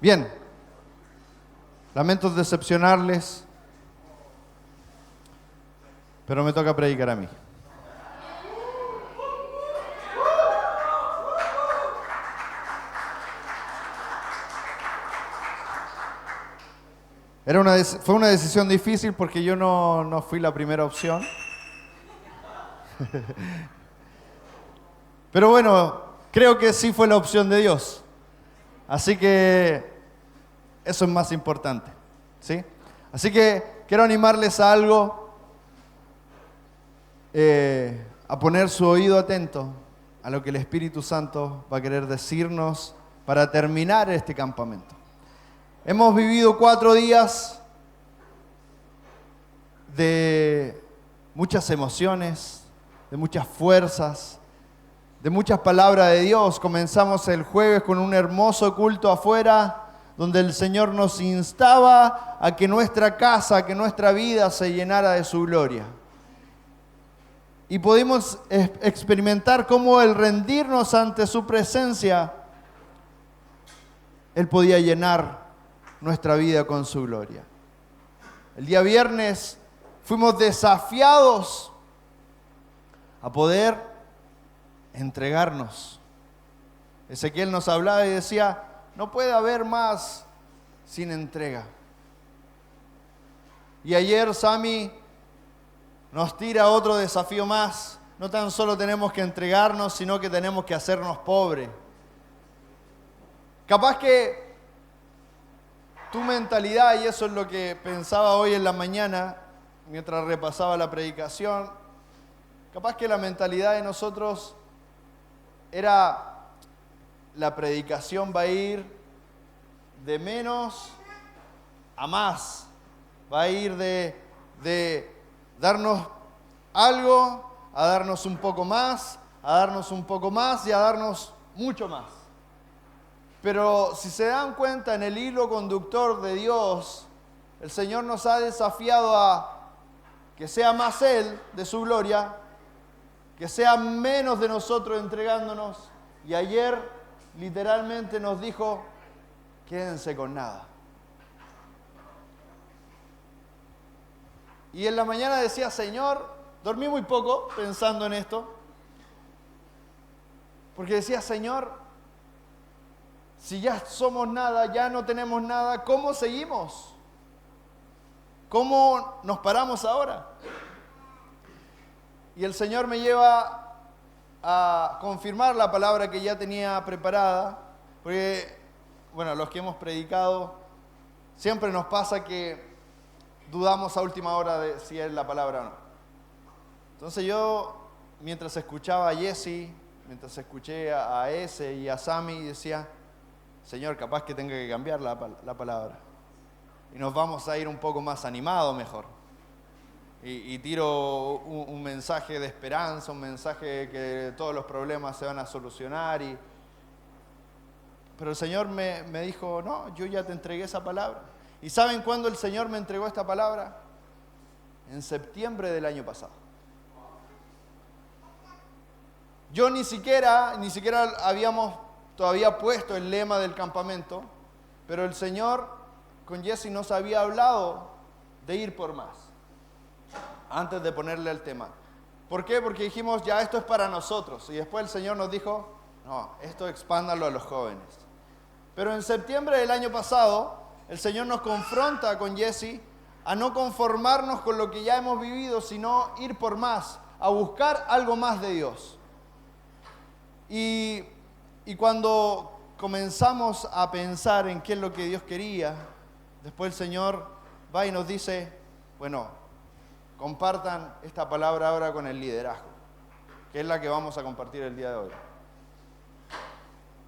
Bien, lamento decepcionarles, pero me toca predicar a mí. Fue una decisión difícil porque yo no fui la primera opción. Pero bueno, creo que sí fue la opción de Dios. Así que eso es más importante, ¿sí? Así que quiero animarles a algo, a poner su oído atento a lo que el Espíritu Santo va a querer decirnos para terminar este campamento. Hemos vivido 4 días de muchas emociones, de muchas fuerzas, de muchas palabras de Dios. Comenzamos el jueves con un hermoso culto afuera, donde el Señor nos instaba a que nuestra casa, que nuestra vida se llenara de su gloria. Y pudimos experimentar cómo el rendirnos ante su presencia, Él podía llenar nuestra vida con su gloria. El día viernes fuimos desafiados a poder entregarnos. Ezequiel nos hablaba y decía, no puede haber más sin entrega. Y ayer Sami nos tira otro desafío más. No tan solo tenemos que entregarnos, sino que tenemos que hacernos pobres. Capaz que tu mentalidad, y eso es lo que pensaba hoy en la mañana, mientras repasaba la predicación, capaz que la mentalidad de nosotros era, la predicación va a ir de menos a más, va a ir de darnos algo, a darnos un poco más, a darnos un poco más y a darnos mucho más. Pero si se dan cuenta en el hilo conductor de Dios, el Señor nos ha desafiado a que sea más Él de su gloria, que sea menos de nosotros entregándonos. Y ayer literalmente nos dijo, quédense con nada. Y en la mañana decía, Señor, dormí muy poco pensando en esto, porque decía, Señor, si ya somos nada, ya no tenemos nada, ¿cómo seguimos? ¿Cómo nos paramos ahora? Y el Señor me lleva a confirmar la palabra que ya tenía preparada, porque, bueno, los que hemos predicado, siempre nos pasa que dudamos a última hora de si es la palabra o no. Entonces yo, mientras escuchaba a Jesse, mientras escuché a ese y a Sami, decía, Señor, capaz que tenga que cambiar la palabra. Y nos vamos a ir un poco más animados mejor. Y tiro un mensaje de esperanza, un mensaje que todos los problemas se van a solucionar. Pero el Señor me dijo, no, yo ya te entregué esa palabra. ¿Y saben cuándo el Señor me entregó esta palabra? En septiembre del año pasado. Yo ni siquiera habíamos todavía puesto el lema del campamento, pero el Señor con Jesse nos había hablado de ir por más, antes de ponerle el tema. ¿Por qué? Porque dijimos, ya esto es para nosotros, y después el Señor nos dijo, no, esto expándalo a los jóvenes. Pero en septiembre del año pasado, el Señor nos confronta con Jesse a no conformarnos con lo que ya hemos vivido, sino ir por más, a buscar algo más de Dios. Y cuando comenzamos a pensar en qué es lo que Dios quería, después el Señor va y nos dice, bueno, compartan esta palabra ahora con el liderazgo, que es la que vamos a compartir el día de hoy.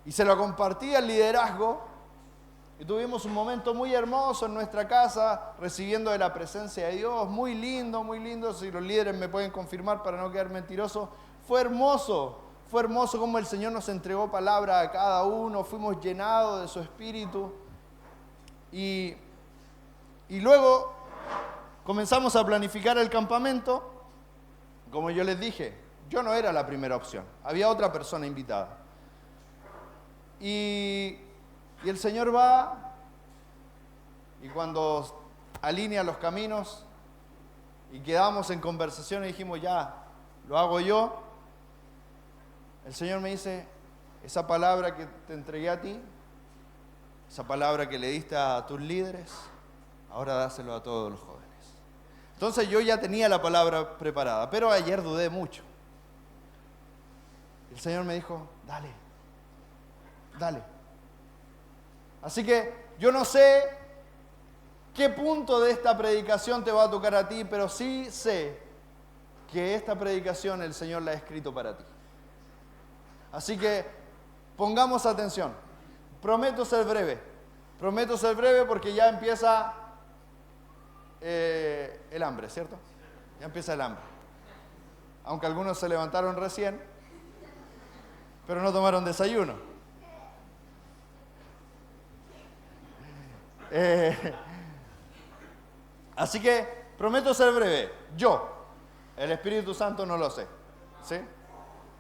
Y se lo compartí al liderazgo y tuvimos un momento muy hermoso en nuestra casa, recibiendo de la presencia de Dios, muy lindo, si los líderes me pueden confirmar para no quedar mentiroso, fue hermoso como el Señor nos entregó palabra a cada uno, fuimos llenados de su espíritu y luego comenzamos a planificar el campamento. Como yo les dije, yo no era la primera opción, había otra persona invitada. Y Y el Señor va, y cuando alinea los caminos, y quedamos en conversación y dijimos, ya, lo hago yo, el Señor me dice, esa palabra que te entregué a ti, esa palabra que le diste a tus líderes, ahora dáselo a todos los jóvenes. Entonces yo ya tenía la palabra preparada, pero ayer dudé mucho. El Señor me dijo, dale, dale. Así que yo no sé qué punto de esta predicación te va a tocar a ti, pero sí sé que esta predicación el Señor la ha escrito para ti. Así que pongamos atención. Prometo ser breve porque ya empieza el hambre, ¿cierto? Ya empieza el hambre. Aunque algunos se levantaron recién, pero no tomaron desayuno. Así que prometo ser breve. Yo, el Espíritu Santo no lo sé, ¿sí?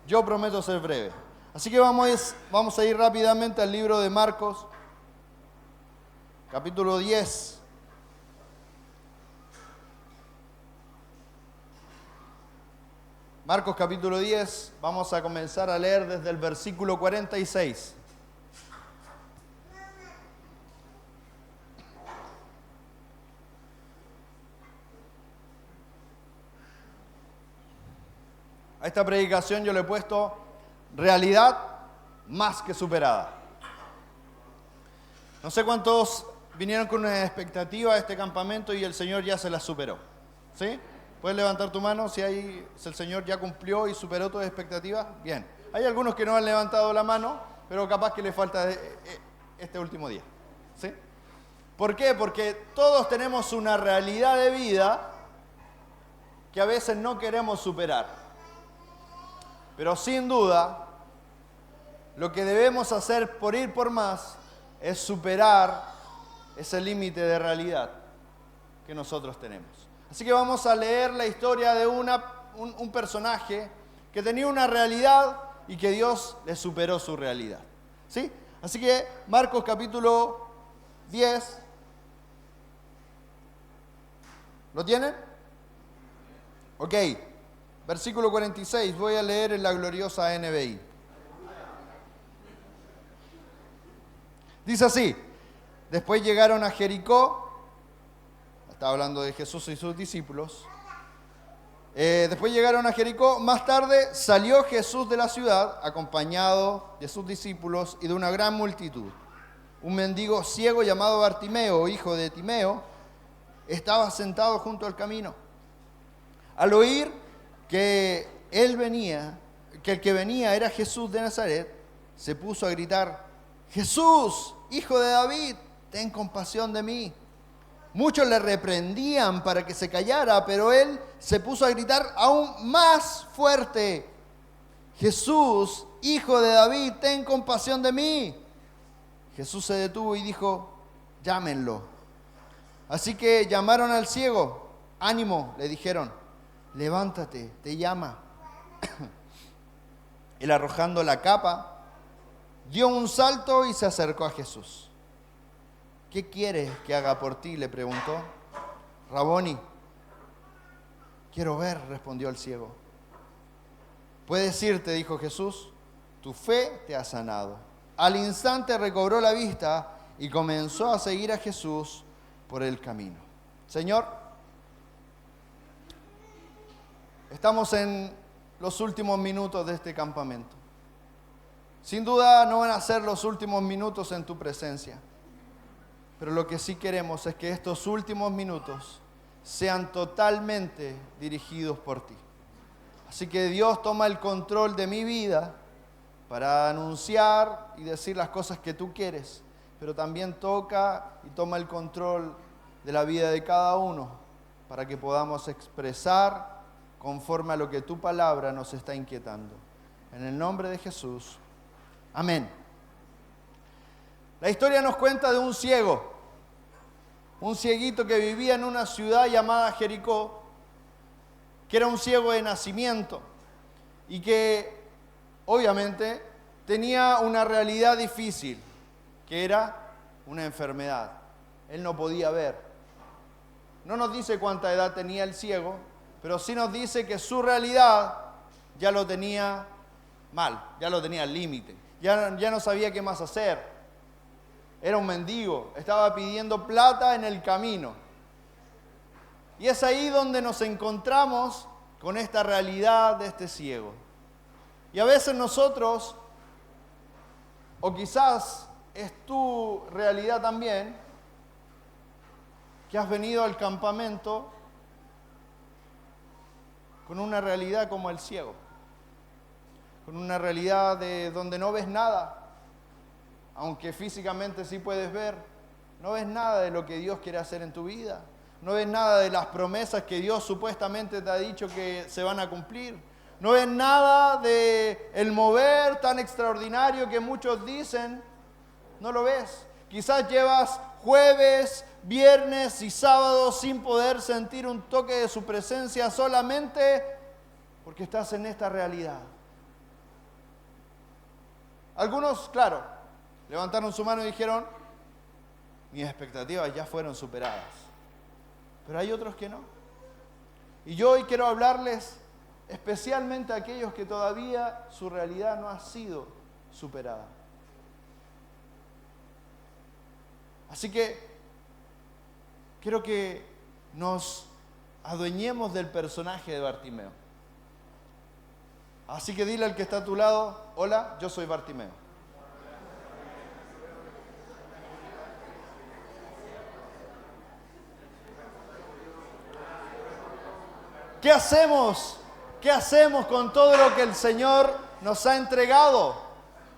Yo prometo ser breve. Así que vamos a ir rápidamente al libro de Marcos, capítulo 10. Marcos capítulo 10, vamos a comenzar a leer desde el versículo 46. A esta predicación yo le he puesto realidad más que superada. No sé cuántos vinieron con una expectativa a este campamento y el Señor ya se la superó. ¿Sí? ¿Puedes levantar tu mano si el Señor ya cumplió y superó tus expectativas? Bien. Hay algunos que no han levantado la mano, pero capaz que les falta este último día. ¿Sí? ¿Por qué? Porque todos tenemos una realidad de vida que a veces no queremos superar. Pero sin duda, lo que debemos hacer por ir por más es superar ese límite de realidad que nosotros tenemos. Así que vamos a leer la historia de un personaje que tenía una realidad y que Dios le superó su realidad. ¿Sí? Así que Marcos capítulo 10. ¿Lo tienen? Ok. Versículo 46, voy a leer en la gloriosa NBI. Dice así, después llegaron a Jericó, está hablando de Jesús y sus discípulos, después llegaron a Jericó, más tarde salió Jesús de la ciudad, acompañado de sus discípulos y de una gran multitud. Un mendigo ciego llamado Bartimeo, hijo de Timeo, estaba sentado junto al camino. Al oír que el que venía era Jesús de Nazaret, se puso a gritar, Jesús, hijo de David, ten compasión de mí. Muchos le reprendían para que se callara, pero él se puso a gritar aún más fuerte, Jesús, hijo de David, ten compasión de mí. Jesús se detuvo y dijo, llámenlo. Así que llamaron al ciego, ánimo, le dijeron, levántate, te llama. Él arrojando la capa, dio un salto y se acercó a Jesús. ¿Qué quieres que haga por ti?, le preguntó. Raboni, quiero ver, respondió el ciego. Puedes irte, dijo Jesús, tu fe te ha sanado. Al instante recobró la vista y comenzó a seguir a Jesús por el camino. Señor, estamos en los últimos minutos de este campamento. Sin duda no van a ser los últimos minutos en tu presencia, pero lo que sí queremos es que estos últimos minutos sean totalmente dirigidos por ti. Así que Dios toma el control de mi vida para anunciar y decir las cosas que tú quieres, pero también toca y toma el control de la vida de cada uno para que podamos expresar conforme a lo que tu palabra nos está inquietando. En el nombre de Jesús. Amén. La historia nos cuenta de un ciego, un cieguito que vivía en una ciudad llamada Jericó, que era un ciego de nacimiento y que obviamente tenía una realidad difícil. que era una enfermedad. Él no podía ver. No nos dice cuánta edad tenía el ciego, pero sí nos dice que su realidad ya lo tenía mal, ya lo tenía al límite. Ya no sabía qué más hacer. Era un mendigo, estaba pidiendo plata en el camino. Y es ahí donde nos encontramos con esta realidad de este ciego. Y a veces nosotros, o quizás es tu realidad también, que has venido al campamento con una realidad como el ciego, con una realidad de donde no ves nada, aunque físicamente sí puedes ver, no ves nada de lo que Dios quiere hacer en tu vida, no ves nada de las promesas que Dios supuestamente te ha dicho que se van a cumplir, no ves nada de el mover tan extraordinario que muchos dicen, no lo ves. Quizás llevas jueves, viernes y sábado sin poder sentir un toque de su presencia solamente porque estás en esta realidad. Algunos, claro, levantaron su mano y dijeron, mis expectativas ya fueron superadas. Pero hay otros que no. Y yo hoy quiero hablarles especialmente a aquellos que todavía su realidad no ha sido superada. Así que quiero que nos adueñemos del personaje de Bartimeo. Así que dile al que está a tu lado, hola, yo soy Bartimeo. ¿Qué hacemos? ¿Qué hacemos con todo lo que el Señor nos ha entregado?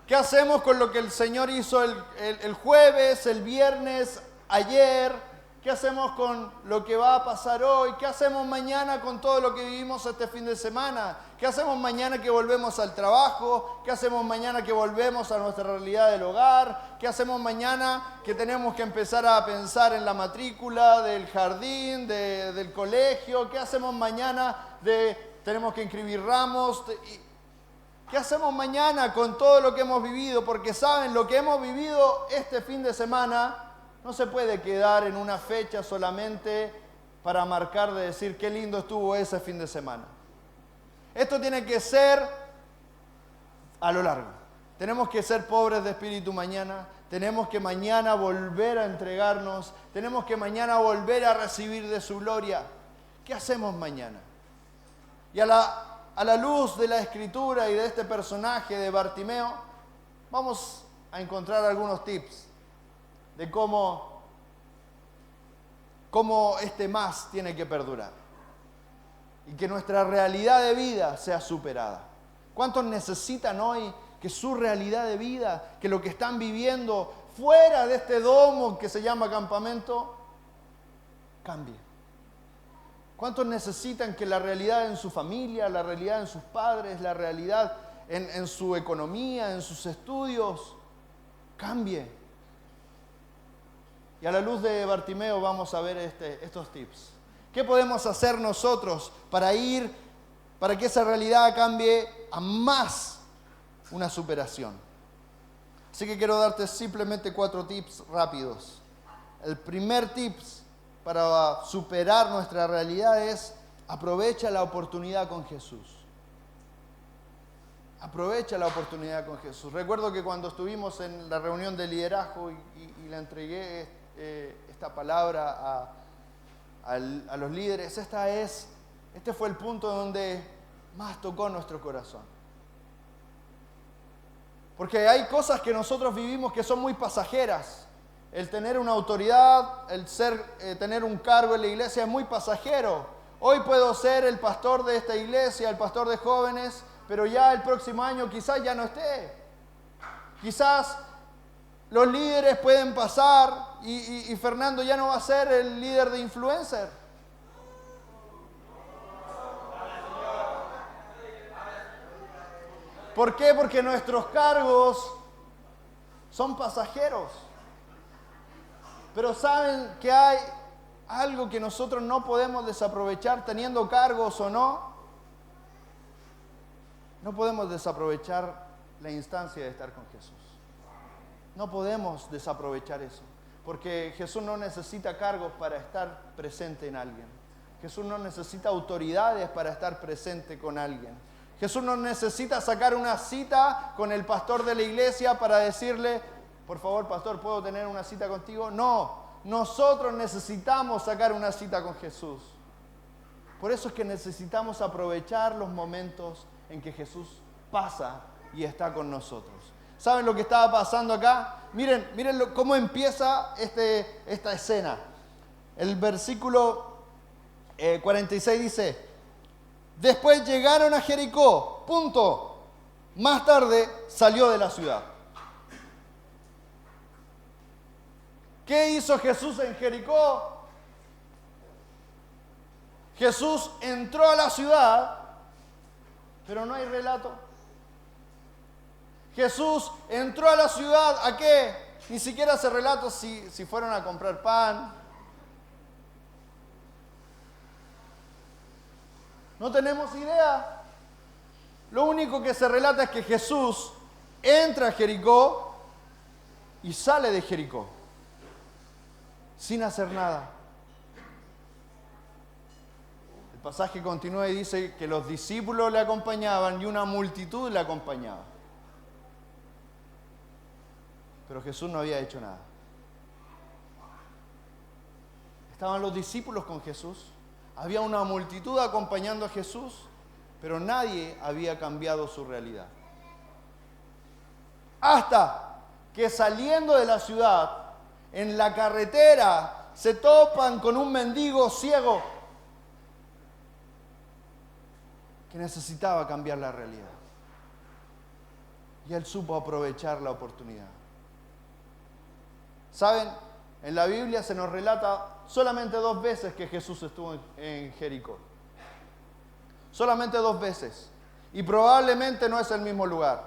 ¿Qué hacemos con lo que el Señor hizo el jueves, el viernes, ayer? ¿Qué hacemos con lo que va a pasar hoy? ¿Qué hacemos mañana con todo lo que vivimos este fin de semana? ¿Qué hacemos mañana que volvemos al trabajo? ¿Qué hacemos mañana que volvemos a nuestra realidad del hogar? ¿Qué hacemos mañana que tenemos que empezar a pensar en la matrícula del jardín, del colegio? ¿Qué hacemos mañana tenemos que inscribir ramos? ¿Qué hacemos mañana con todo lo que hemos vivido? Porque saben, lo que hemos vivido este fin de semana no se puede quedar en una fecha solamente para marcar de decir qué lindo estuvo ese fin de semana. Esto tiene que ser a lo largo. Tenemos que ser pobres de espíritu mañana. Tenemos que mañana volver a entregarnos. Tenemos que mañana volver a recibir de su gloria. ¿Qué hacemos mañana? Y a la luz de la Escritura y de este personaje de Bartimeo, vamos a encontrar algunos tips de cómo este más tiene que perdurar y que nuestra realidad de vida sea superada. ¿Cuántos necesitan hoy que su realidad de vida, que lo que están viviendo fuera de este domo que se llama campamento, cambie? ¿Cuántos necesitan que la realidad en su familia, la realidad en sus padres, la realidad en su economía, en sus estudios, cambie? Y a la luz de Bartimeo vamos a ver estos tips. ¿Qué podemos hacer nosotros para que esa realidad cambie a más una superación? Así que quiero darte simplemente 4 tips rápidos. El primer tip para superar nuestra realidad es aprovecha la oportunidad con Jesús. Aprovecha la oportunidad con Jesús. Recuerdo que cuando estuvimos en la reunión de liderazgo y le entregué esta palabra a los líderes, este fue el punto donde más tocó nuestro corazón. Porque hay cosas que nosotros vivimos que son muy pasajeras. El tener una autoridad, tener un cargo en la iglesia es muy pasajero. Hoy puedo ser el pastor de esta iglesia, el pastor de jóvenes, pero ya el próximo año quizás ya no esté. Quizás los líderes pueden pasar y Fernando ya no va a ser el líder de influencer. ¿Por qué? Porque nuestros cargos son pasajeros. Pero saben que hay algo que nosotros no podemos desaprovechar teniendo cargos o no. No podemos desaprovechar la instancia de estar con Jesús. No podemos desaprovechar eso, porque Jesús no necesita cargos para estar presente en alguien. Jesús no necesita autoridades para estar presente con alguien. Jesús no necesita sacar una cita con el pastor de la iglesia para decirle, por favor, pastor, ¿puedo tener una cita contigo? No, nosotros necesitamos sacar una cita con Jesús. Por eso es que necesitamos aprovechar los momentos en que Jesús pasa y está con nosotros. ¿Saben lo que estaba pasando acá? Miren cómo empieza esta escena. El versículo 46 dice, después llegaron a Jericó, punto. Más tarde salió de la ciudad. ¿Qué hizo Jesús en Jericó? Jesús entró a la ciudad, pero no hay relato. Jesús entró a la ciudad, ¿a qué? Ni siquiera se relata si fueron a comprar pan. No tenemos idea. Lo único que se relata es que Jesús entra a Jericó y sale de Jericó, sin hacer nada. El pasaje continúa y dice que los discípulos le acompañaban y una multitud le acompañaba. Pero Jesús no había hecho nada. Estaban los discípulos con Jesús, había una multitud acompañando a Jesús, pero nadie había cambiado su realidad. Hasta que saliendo de la ciudad, en la carretera, se topan con un mendigo ciego que necesitaba cambiar la realidad. Y él supo aprovechar la oportunidad. ¿Saben? En la Biblia se nos relata solamente 2 veces que Jesús estuvo en Jericó. Solamente 2 veces. Y probablemente no es el mismo lugar.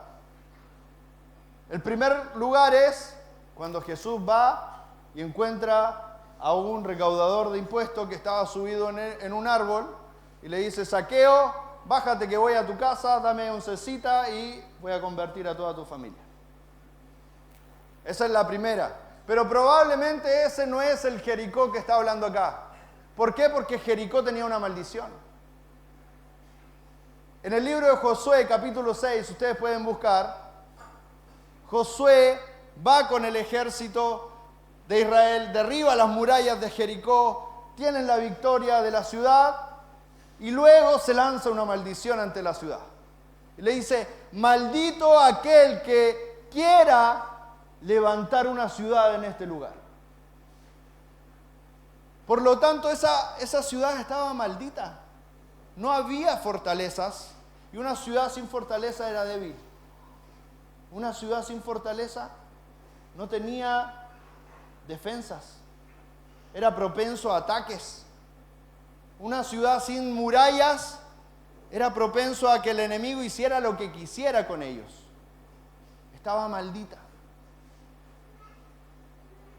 El primer lugar es cuando Jesús va y encuentra a un recaudador de impuestos que estaba subido en un árbol y le dice, Zaqueo, bájate que voy a tu casa, dame un cecita y voy a convertir a toda tu familia. Esa es la primera. Pero probablemente ese no es el Jericó que está hablando acá. ¿Por qué? Porque Jericó tenía una maldición. En el libro de Josué, capítulo 6, ustedes pueden buscar, Josué va con el ejército de Israel, derriba las murallas de Jericó, tienen la victoria de la ciudad y luego se lanza una maldición ante la ciudad. Y le dice, maldito aquel que quiera levantar una ciudad en este lugar. Por lo tanto, esa ciudad estaba maldita. No había fortalezas y una ciudad sin fortaleza era débil. Una ciudad sin fortaleza no tenía defensas. Era propenso a ataques. Una ciudad sin murallas era propenso a que el enemigo hiciera lo que quisiera con ellos. Estaba maldita.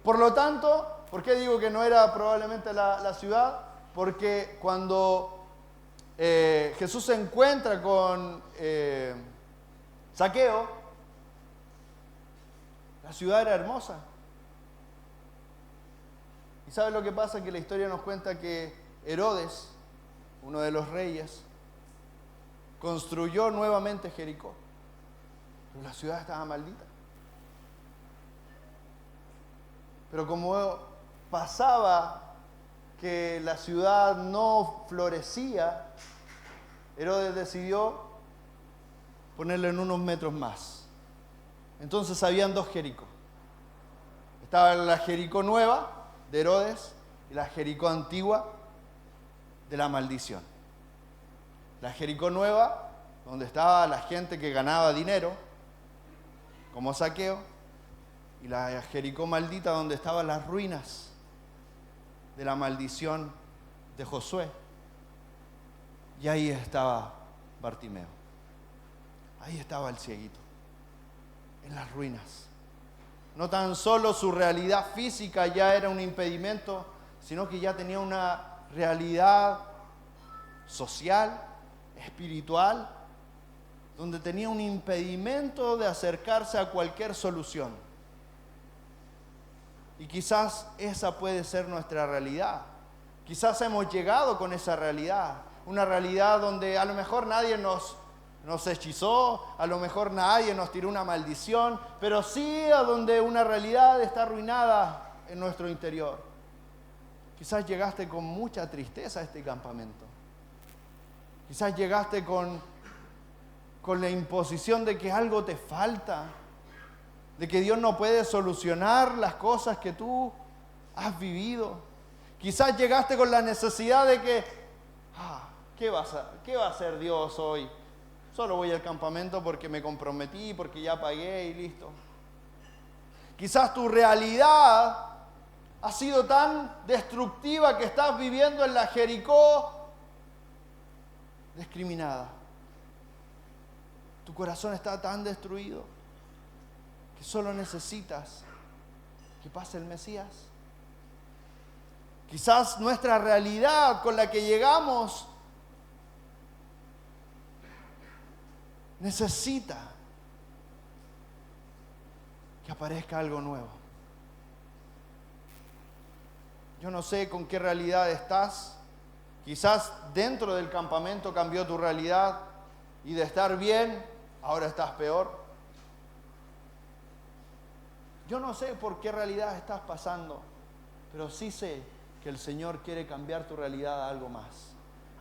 Por lo tanto, ¿por qué digo que no era probablemente la ciudad? Porque cuando Jesús se encuentra con Zaqueo, la ciudad era hermosa. ¿Y sabes lo que pasa? Que la historia nos cuenta que Herodes, uno de los reyes, construyó nuevamente Jericó. Pero la ciudad estaba maldita. Pero como pasaba que la ciudad no florecía, Herodes decidió ponerle en unos metros más. Entonces habían 2 Jericó. Estaba la Jericó nueva de Herodes y la Jericó antigua de la maldición. La Jericó nueva, donde estaba la gente que ganaba dinero, como Zaqueo, y la Jericó maldita, donde estaban las ruinas de la maldición de Josué. Y ahí estaba Bartimeo. Ahí estaba el cieguito, en las ruinas. No tan solo su realidad física ya era un impedimento, sino que ya tenía una realidad social, espiritual, donde tenía un impedimento de acercarse a cualquier solución. Y quizás esa puede ser nuestra realidad. Quizás hemos llegado con esa realidad. Una realidad donde a lo mejor nadie nos hechizó, a lo mejor nadie nos tiró una maldición, pero sí a donde una realidad está arruinada en nuestro interior. Quizás llegaste con mucha tristeza a este campamento. Quizás llegaste con la imposición de que algo te falta, de que Dios no puede solucionar las cosas que tú has vivido. Quizás llegaste con la necesidad de que, ¿qué va a hacer Dios hoy? Solo voy al campamento porque me comprometí, porque ya pagué y listo. Quizás tu realidad ha sido tan destructiva que estás viviendo en la Jericó discriminada. Tu corazón está tan destruido que solo necesitas que pase el Mesías. Quizás nuestra realidad con la que llegamos necesita que aparezca algo nuevo. Yo no sé con qué realidad estás. Quizás dentro del campamento cambió tu realidad y de estar bien, ahora estás peor. Yo no sé por qué realidad estás pasando, pero sí sé que el Señor quiere cambiar tu realidad a algo más.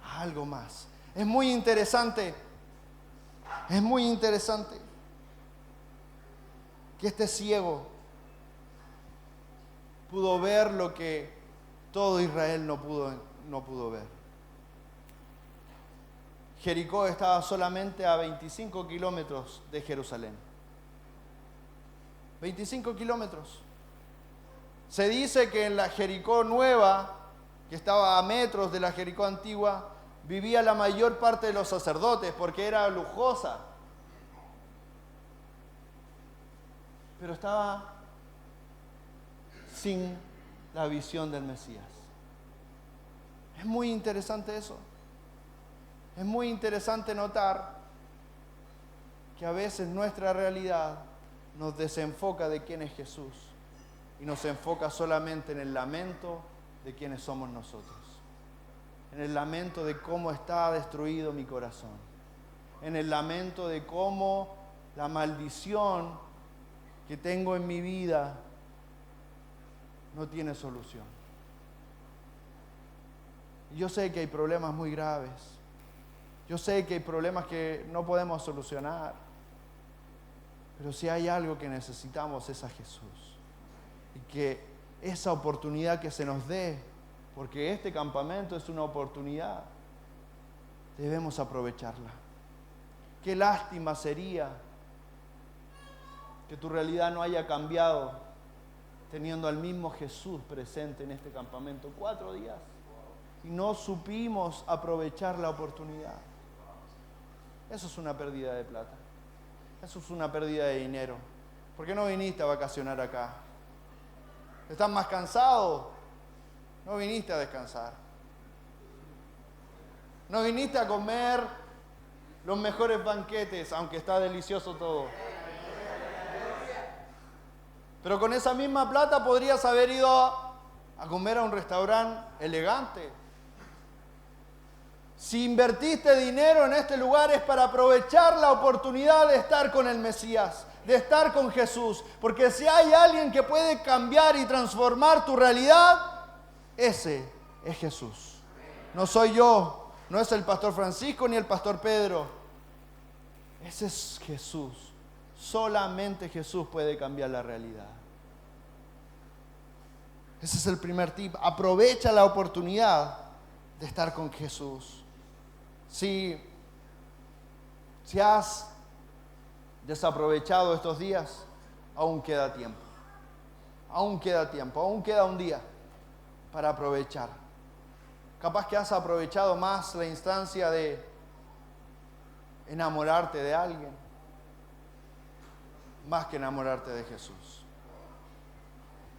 A algo más. Es muy interesante que este ciego pudo ver lo que todo Israel no pudo ver. Jericó estaba solamente a 25 kilómetros de Jerusalén. 25 kilómetros. Se dice que en la Jericó nueva, que estaba a metros de la Jericó antigua, vivía la mayor parte de los sacerdotes porque era lujosa. Pero estaba sin la visión del Mesías. Es muy interesante eso. Es muy interesante notar que a veces nuestra realidad nos desenfoca de quién es Jesús y nos enfoca solamente en el lamento de quiénes somos nosotros, en el lamento de cómo está destruido mi corazón, en el lamento de cómo la maldición que tengo en mi vida no tiene solución. Y yo sé que hay problemas muy graves. Yo sé que hay problemas que no podemos solucionar. Pero si hay algo que necesitamos es a Jesús. Y que esa oportunidad que se nos dé, porque este campamento es una oportunidad, debemos aprovecharla. Qué lástima sería que tu realidad no haya cambiado teniendo al mismo Jesús presente en este campamento 4 días y no supimos aprovechar la oportunidad. Eso es una pérdida de plata. Eso es una pérdida de dinero. ¿Por qué no viniste a vacacionar acá? ¿Estás más cansado? No viniste a descansar. No viniste a comer los mejores banquetes, aunque está delicioso todo. Pero con esa misma plata podrías haber ido a comer a un restaurante elegante. Si invertiste dinero en este lugar es para aprovechar la oportunidad de estar con el Mesías, de estar con Jesús. Porque si hay alguien que puede cambiar y transformar tu realidad, ese es Jesús. No soy yo, no es el pastor Francisco ni el pastor Pedro. Ese es Jesús. Solamente Jesús puede cambiar la realidad. Ese es el primer tip. Aprovecha la oportunidad de estar con Jesús. Si has desaprovechado estos días, aún queda tiempo. Aún queda tiempo, aún queda un día para aprovechar. Capaz que has aprovechado más la instancia de enamorarte de alguien, más que enamorarte de Jesús.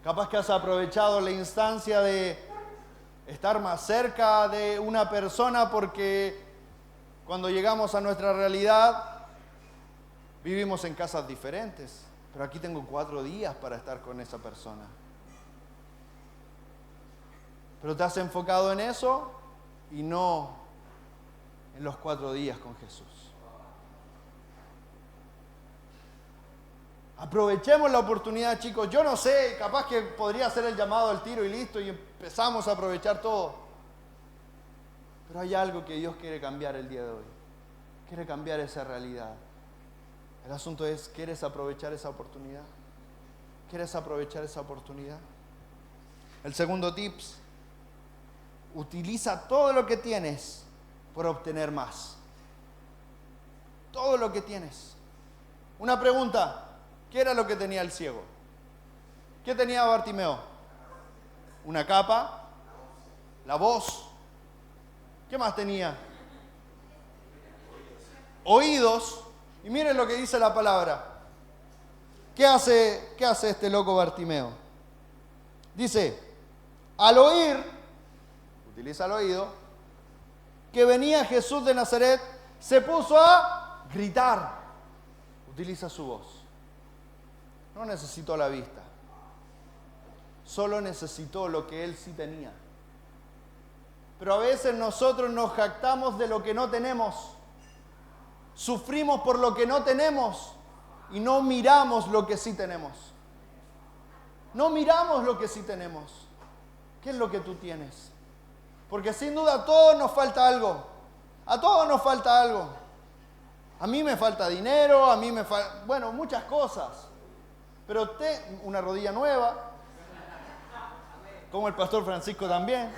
Capaz que has aprovechado la instancia de estar más cerca de una persona porque cuando llegamos a nuestra realidad vivimos en casas diferentes, pero aquí tengo 4 días para estar con esa persona. Pero te has enfocado en eso y no en los 4 días con Jesús. Aprovechemos la oportunidad, chicos. Yo no sé, capaz que podría ser el llamado al tiro y listo y empezamos a aprovechar todo. Pero hay algo que Dios quiere cambiar el día de hoy. Quiere cambiar esa realidad. El asunto es, ¿quieres aprovechar esa oportunidad? ¿Quieres aprovechar esa oportunidad? El segundo tips, utiliza todo lo que tienes por obtener más. Todo lo que tienes. Una pregunta, ¿qué era lo que tenía el ciego? ¿Qué tenía Bartimeo? Una capa, la voz. ¿Qué más tenía? Oídos. Y miren lo que dice la palabra. ¿Qué hace este loco Bartimeo? Dice, al oír, utiliza el oído, que venía Jesús de Nazaret, se puso a gritar. Utiliza su voz. No necesitó la vista. Solo necesitó lo que él sí tenía. Pero a veces nosotros nos jactamos de lo que no tenemos. Sufrimos por lo que no tenemos y no miramos lo que sí tenemos. No miramos lo que sí tenemos. ¿Qué es lo que tú tienes? Porque sin duda a todos nos falta algo. A todos nos falta algo. A mí me falta dinero, a mí me falta, bueno, muchas cosas. Pero una rodilla nueva, como el pastor Francisco también.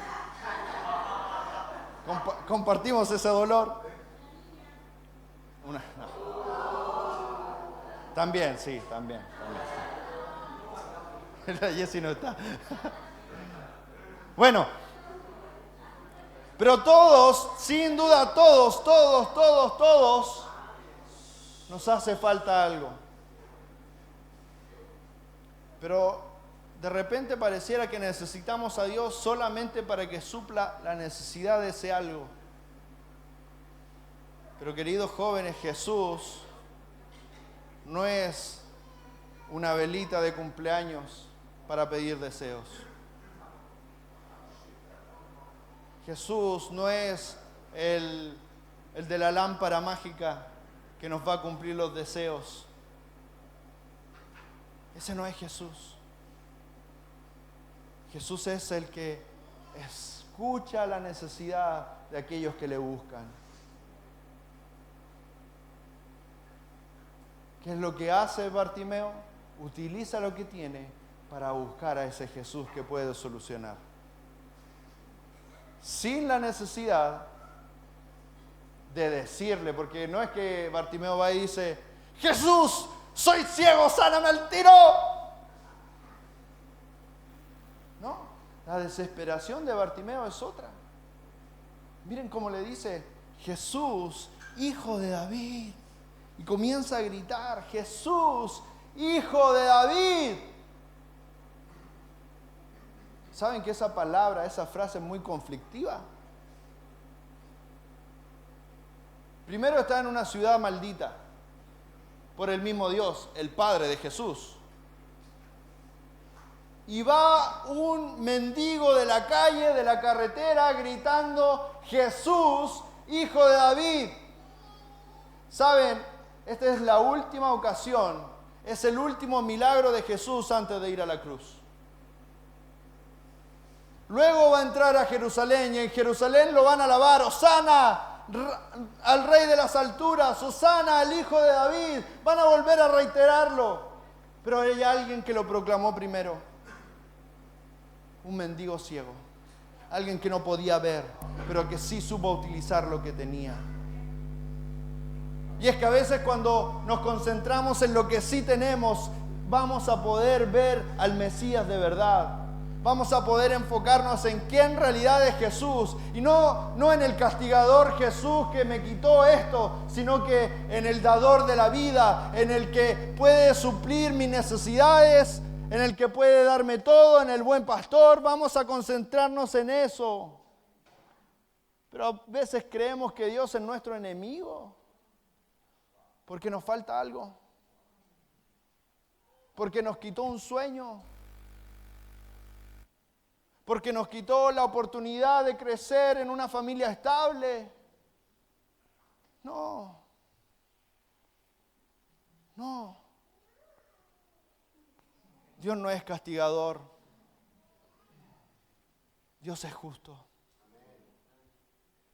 Compartimos ese dolor. No. También, sí, también. La Jessie no está. Bueno, pero todos, sin duda todos, nos hace falta algo. Pero de repente pareciera que necesitamos a Dios solamente para que supla la necesidad de ese algo. Pero queridos jóvenes, Jesús no es una velita de cumpleaños para pedir deseos. Jesús no es el de la lámpara mágica que nos va a cumplir los deseos. Ese no es Jesús. Jesús es el que escucha la necesidad de aquellos que le buscan. ¿Qué es lo que hace Bartimeo? Utiliza lo que tiene para buscar a ese Jesús que puede solucionar. Sin la necesidad de decirle, porque no es que Bartimeo va y dice, Jesús, soy ciego, sáname al tiro. No, la desesperación de Bartimeo es otra. Miren cómo le dice, Jesús, hijo de David. Y comienza a gritar, Jesús, hijo de David. ¿Saben que esa palabra, esa frase es muy conflictiva? Primero está en una ciudad maldita por el mismo Dios, el Padre de Jesús. Y va un mendigo de la calle, de la carretera, gritando, Jesús, hijo de David. ¿Saben? Esta es la última ocasión, es el último milagro de Jesús antes de ir a la cruz. Luego va a entrar a Jerusalén y en Jerusalén lo van a alabar, Hosana al Rey de las alturas, Hosana al Hijo de David. Van a volver a reiterarlo, pero hay alguien que lo proclamó primero. Un mendigo ciego, alguien que no podía ver, pero que sí supo utilizar lo que tenía. Y es que a veces cuando nos concentramos en lo que sí tenemos, vamos a poder ver al Mesías de verdad. Vamos a poder enfocarnos en quién en realidad es Jesús. Y no en el castigador Jesús que me quitó esto, sino que en el dador de la vida, en el que puede suplir mis necesidades, en el que puede darme todo, en el buen pastor. Vamos a concentrarnos en eso. Pero a veces creemos que Dios es nuestro enemigo. Porque nos falta algo. Porque nos quitó un sueño. porque nos quitó la oportunidad de crecer en una familia estable. No. No. Dios no es castigador. Dios es justo.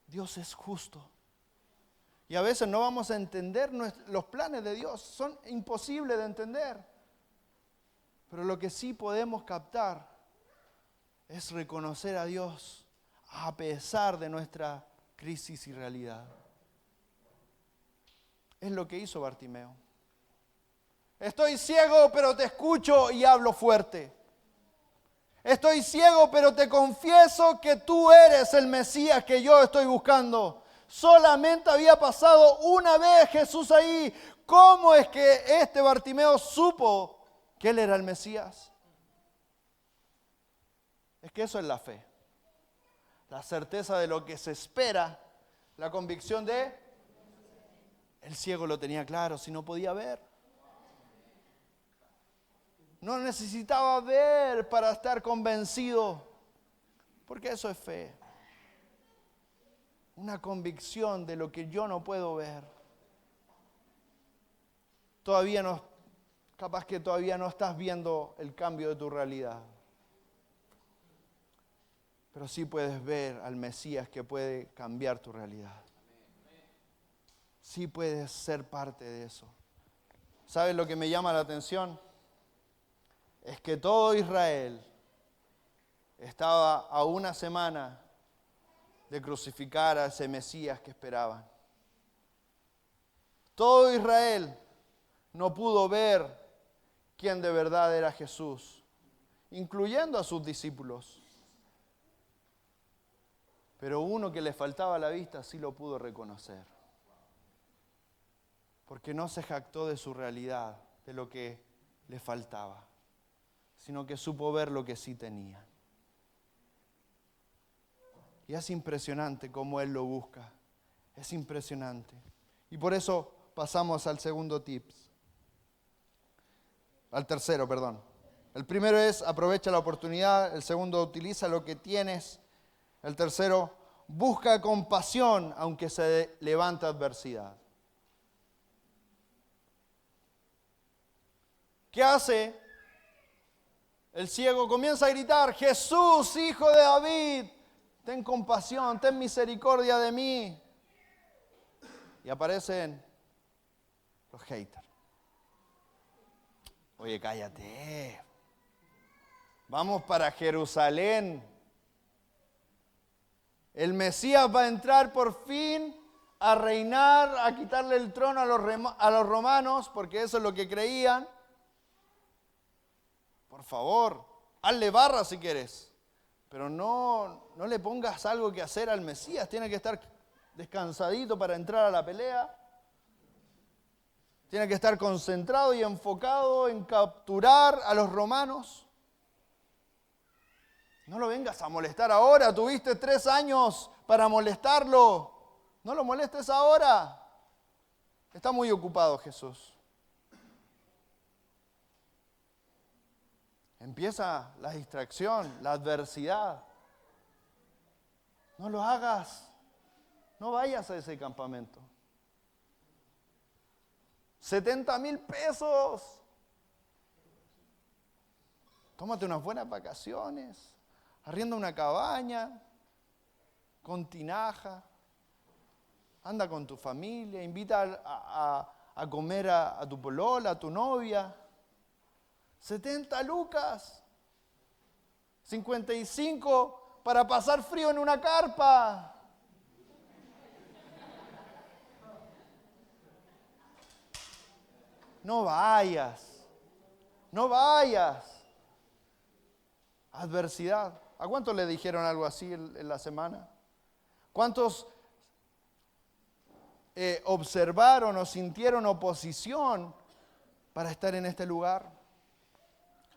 Dios es justo. Y a veces no vamos a entender los planes de Dios. Son imposibles de entender. Pero lo que sí podemos captar es reconocer a Dios a pesar de nuestra crisis y realidad. Es lo que hizo Bartimeo. Estoy ciego, pero te escucho y hablo fuerte. Estoy ciego, pero te confieso que tú eres el Mesías que yo estoy buscando. Solamente había pasado una vez Jesús ahí. ¿Cómo es que este Bartimeo supo que él era el Mesías? Es que eso es la fe. La certeza de lo que se espera, la convicción de... El ciego lo tenía claro, si no podía ver. No necesitaba ver para estar convencido, porque eso es fe. Una convicción de lo que yo no puedo ver. Capaz que todavía no estás viendo el cambio de tu realidad. Pero sí puedes ver al Mesías que puede cambiar tu realidad. Sí puedes ser parte de eso. ¿Sabes lo que me llama la atención? Es que todo Israel estaba a una semana de crucificar a ese Mesías que esperaban. Todo Israel no pudo ver quién de verdad era Jesús, incluyendo a sus discípulos. Pero uno que le faltaba la vista sí lo pudo reconocer. Porque no se jactó de su realidad, de lo que le faltaba, sino que supo ver lo que sí tenía. Y es impresionante cómo Él lo busca. Es impresionante. Y por eso pasamos al tercero, perdón. El primero es aprovecha la oportunidad. El segundo, utiliza lo que tienes. El tercero, busca compasión aunque se levante adversidad. ¿Qué hace? El ciego comienza a gritar, Jesús, hijo de David, ten compasión, ten misericordia de mí. Y aparecen los haters. Oye, cállate. Vamos para Jerusalén. El Mesías va a entrar por fin a reinar, a quitarle el trono a los romanos, porque eso es lo que creían. Por favor, hazle barra si quieres, pero no le pongas algo que hacer al Mesías. Tiene que estar descansadito para entrar a la pelea. Tiene que estar concentrado y enfocado en capturar a los romanos. No lo vengas a molestar ahora, tuviste 3 años para molestarlo. No lo molestes ahora. Está muy ocupado Jesús. Empieza la distracción, la adversidad. No lo hagas. No vayas a ese campamento. 70,000 pesos. Tómate unas buenas vacaciones. Arrienda una cabaña con tinaja. Anda con tu familia. Invita a comer a tu polola, a tu novia. 70 lucas. 55 para pasar frío en una carpa. No vayas. No vayas. Adversidad. ¿A cuántos le dijeron algo así en la semana? ¿Cuántos observaron o sintieron oposición para estar en este lugar?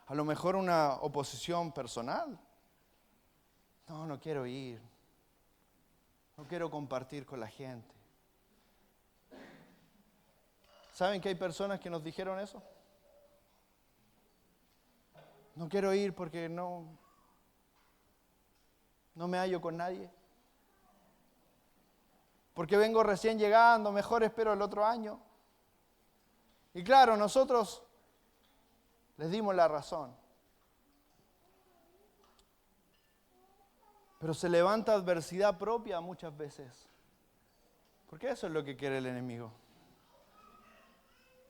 A lo mejor una oposición personal. No quiero ir. No quiero compartir con la gente. ¿Saben que hay personas que nos dijeron eso? No quiero ir porque no No me hallo con nadie. Porque vengo recién llegando, mejor espero el otro año. Y claro, nosotros les dimos la razón. Pero se levanta adversidad propia muchas veces. Porque eso es lo que quiere el enemigo.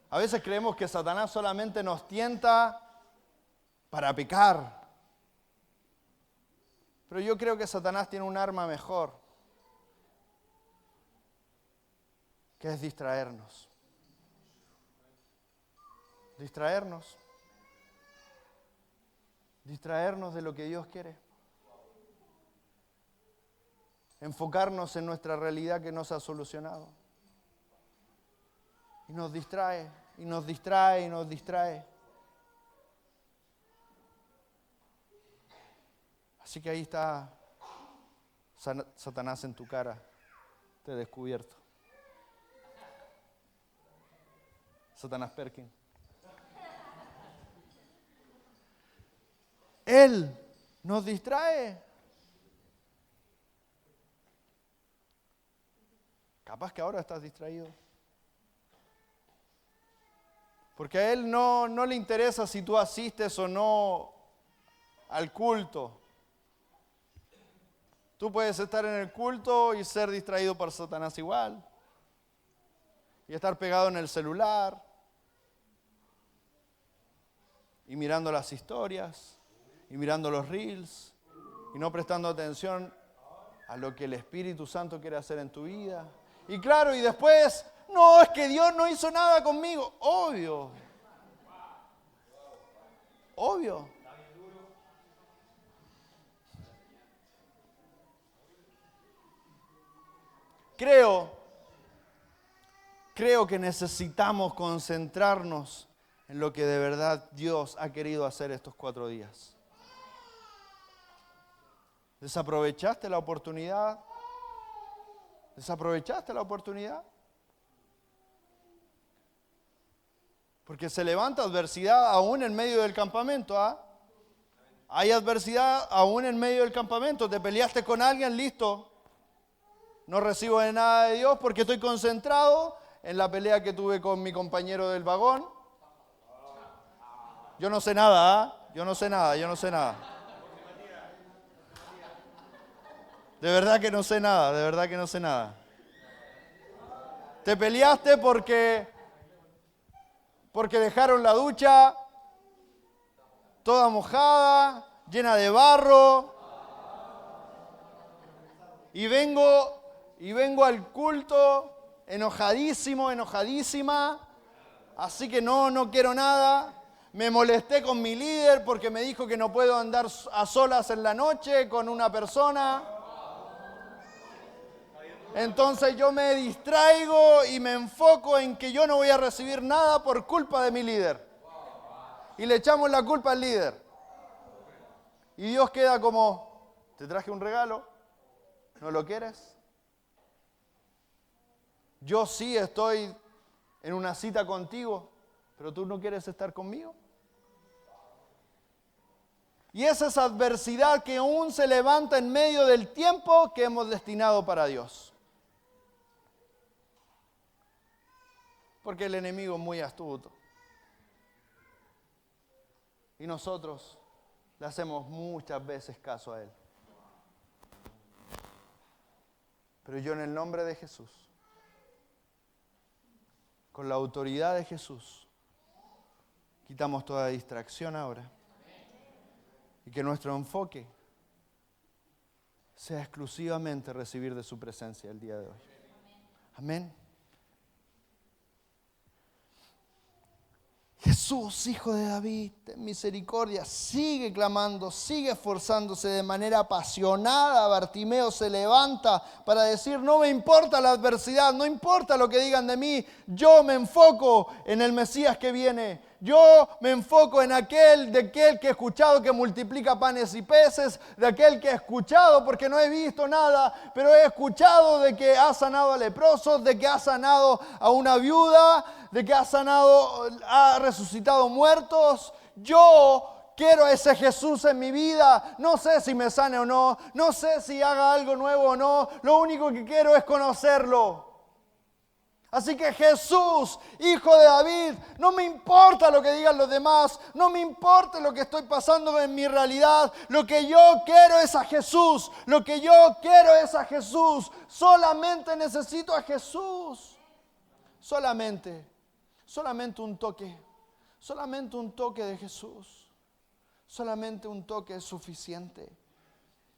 A veces creemos que Satanás solamente nos tienta para pecar. Pero yo creo que Satanás tiene un arma mejor, que es distraernos. Distraernos. Distraernos de lo que Dios quiere. Enfocarnos en nuestra realidad que no se ha solucionado. Y nos distrae, y nos distrae, y nos distrae. Así que ahí está Satanás en tu cara, te he descubierto. Satanás Perkin. Él nos distrae. Capaz que ahora estás distraído. Porque a él no le interesa si tú asistes o no al culto. Tú puedes estar en el culto y ser distraído por Satanás igual. Y estar pegado en el celular. Y mirando las historias. Y mirando los reels. Y no prestando atención a lo que el Espíritu Santo quiere hacer en tu vida. Y claro, y después, no, es que Dios no hizo nada conmigo. Obvio. Obvio. Creo que necesitamos concentrarnos en lo que de verdad Dios ha querido hacer estos 4 días. ¿Desaprovechaste la oportunidad? ¿Desaprovechaste la oportunidad? Porque se levanta adversidad aún en medio del campamento, ¿ah? Hay adversidad aún en medio del campamento. Te peleaste con alguien, listo. No recibo de nada de Dios porque estoy concentrado en la pelea que tuve con mi compañero del vagón. Yo no sé nada, ¿ah? Yo no sé nada. De verdad que no sé nada. Te peleaste porque dejaron la ducha toda mojada, llena de barro. Y vengo al culto enojadísima. Así que no quiero nada. Me molesté con mi líder porque me dijo que no puedo andar a solas en la noche con una persona. Entonces yo me distraigo y me enfoco en que yo no voy a recibir nada por culpa de mi líder. Y le echamos la culpa al líder. Y Dios queda como, te traje un regalo, ¿no lo quieres? Yo sí estoy en una cita contigo, pero tú no quieres estar conmigo. Y esa es adversidad que aún se levanta en medio del tiempo que hemos destinado para Dios. Porque el enemigo es muy astuto. Y nosotros le hacemos muchas veces caso a él. Pero yo en el nombre de Jesús, con la autoridad de Jesús, quitamos toda distracción ahora. Y que nuestro enfoque sea exclusivamente recibir de su presencia el día de hoy. Amén. Jesús, Hijo de David, ten misericordia, sigue clamando, sigue esforzándose de manera apasionada. Bartimeo se levanta para decir, no me importa la adversidad, no importa lo que digan de mí, yo me enfoco en el Mesías que viene. Yo me enfoco en aquel que he escuchado que multiplica panes y peces, de aquel que he escuchado, porque no he visto nada, pero he escuchado de que ha sanado a leprosos, de que ha sanado a una viuda, de que ha resucitado muertos. Yo quiero a ese Jesús en mi vida. No sé si me sane o no. No sé si haga algo nuevo o no. Lo único que quiero es conocerlo. Así que Jesús, hijo de David, no me importa lo que digan los demás, no me importa lo que estoy pasando en mi realidad. Lo que yo quiero es a Jesús. Lo que yo quiero es a Jesús. Solamente necesito a Jesús. Solamente un toque. Solamente un toque de Jesús. Solamente un toque es suficiente.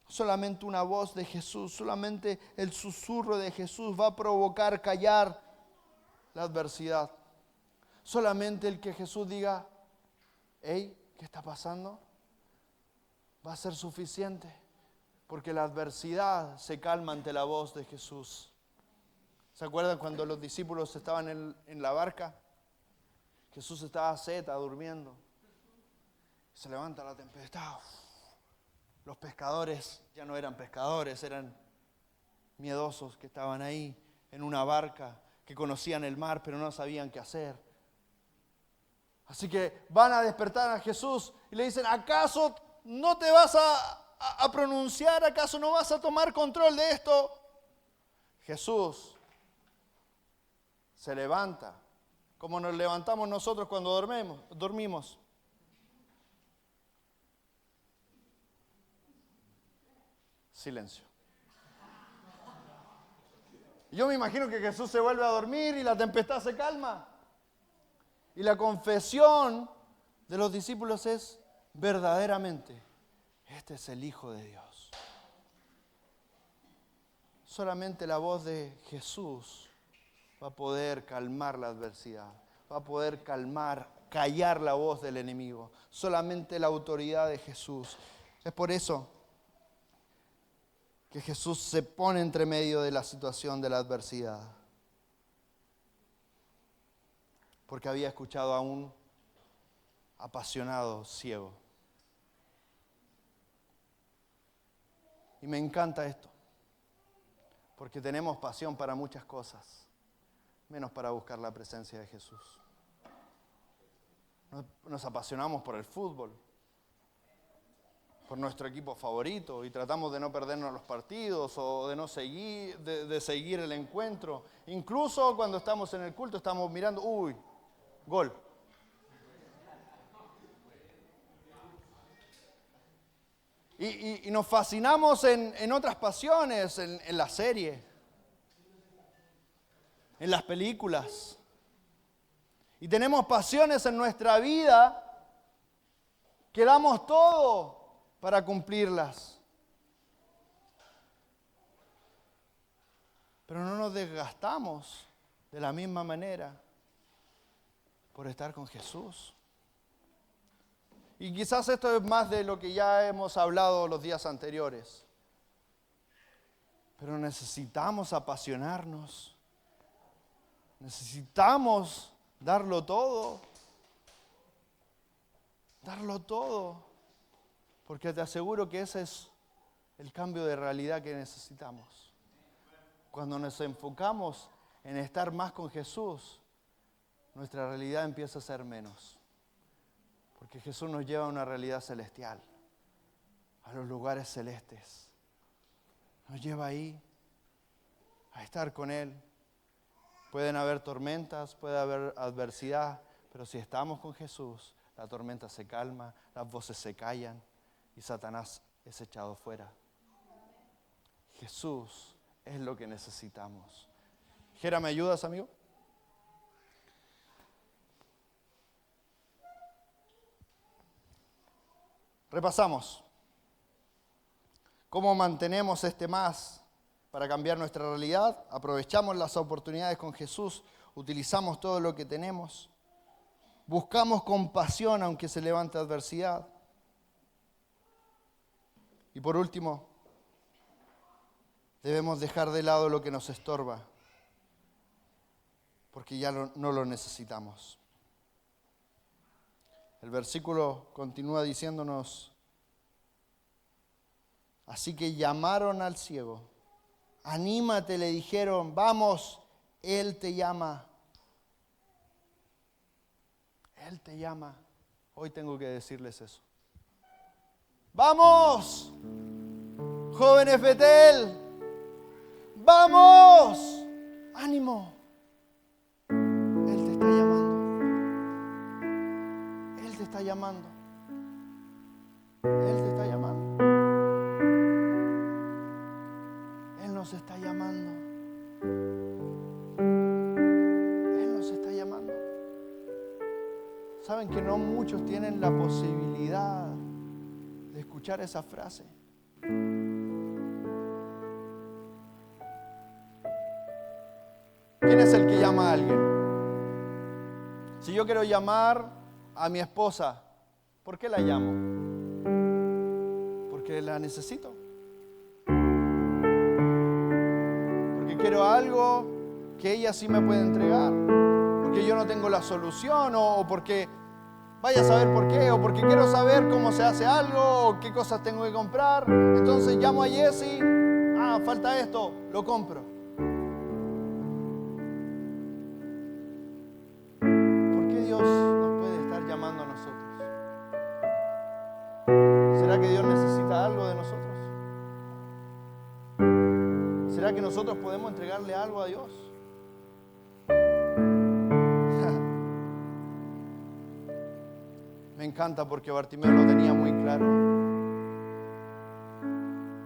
Solamente una voz de Jesús, solamente el susurro de Jesús va a provocar callar la adversidad. Solamente el que Jesús diga, hey, ¿qué está pasando? Va a ser suficiente, porque la adversidad se calma ante la voz de Jesús. ¿Se acuerdan cuando los discípulos estaban en la barca? Jesús estaba zeta, durmiendo. Se levanta la tempestad. Los pescadores ya no eran pescadores, eran miedosos que estaban ahí en una barca, que conocían el mar, pero no sabían qué hacer. Así que van a despertar a Jesús y le dicen, ¿acaso no te vas a pronunciar? ¿Acaso no vas a tomar control de esto? Jesús se levanta, como nos levantamos nosotros cuando dormimos. Silencio. Yo me imagino que Jesús se vuelve a dormir y la tempestad se calma. Y la confesión de los discípulos es, verdaderamente, este es el Hijo de Dios. Solamente la voz de Jesús va a poder calmar la adversidad, va a poder callar la voz del enemigo. Solamente la autoridad de Jesús. Es por eso que Jesús se pone entre medio de la situación de la adversidad. Porque había escuchado a un apasionado ciego. Y me encanta esto, porque tenemos pasión para muchas cosas, menos para buscar la presencia de Jesús. Nos apasionamos por el fútbol, por nuestro equipo favorito, y tratamos de no perdernos los partidos o de no seguir, de seguir el encuentro. Incluso cuando estamos en el culto estamos mirando, gol. Y nos fascinamos en otras pasiones, en la serie, en las películas. Y tenemos pasiones en nuestra vida que damos todo para cumplirlas. Pero no nos desgastamos de la misma manera por estar con Jesús. Y quizás esto es más de lo que ya hemos hablado los días anteriores. Pero necesitamos apasionarnos. Necesitamos darlo todo. Darlo todo. Porque te aseguro que ese es el cambio de realidad que necesitamos. Cuando nos enfocamos en estar más con Jesús, nuestra realidad empieza a ser menos. Porque Jesús nos lleva a una realidad celestial, a los lugares celestes. Nos lleva ahí a estar con Él. Pueden haber tormentas, puede haber adversidad, pero si estamos con Jesús, la tormenta se calma, las voces se callan y Satanás es echado fuera. Jesús es lo que necesitamos. Jera, ¿me ayudas, amigo? Repasamos. ¿Cómo mantenemos este más para cambiar nuestra realidad? Aprovechamos las oportunidades con Jesús, utilizamos todo lo que tenemos, buscamos compasión aunque se levante adversidad. Y por último, debemos dejar de lado lo que nos estorba, porque ya no lo necesitamos. El versículo continúa diciéndonos, así que llamaron al ciego, anímate, le dijeron, vamos, Él te llama. Él te llama. Hoy tengo que decirles eso. ¡Vamos! Jóvenes Betel, ¡vamos! ¡Ánimo! Él te está llamando. Él te está llamando. Él te está llamando. Él nos está llamando. Él nos está llamando. ¿Saben que no muchos tienen la posibilidad de escuchar esa frase? ¿Quién es el que llama a alguien? Si yo quiero llamar a mi esposa, ¿por qué la llamo? Porque la necesito. Porque quiero algo que ella sí me puede entregar. Porque yo no tengo la solución o porque vaya a saber por qué, o porque quiero saber cómo se hace algo o qué cosas tengo que comprar. Entonces llamo a Jesse, falta esto, lo compro. ¿Por qué Dios nos puede estar llamando a nosotros? ¿Será que Dios necesita algo de nosotros? ¿Será que nosotros podemos entregarle algo a Dios? Me encanta porque Bartimeo lo tenía muy claro.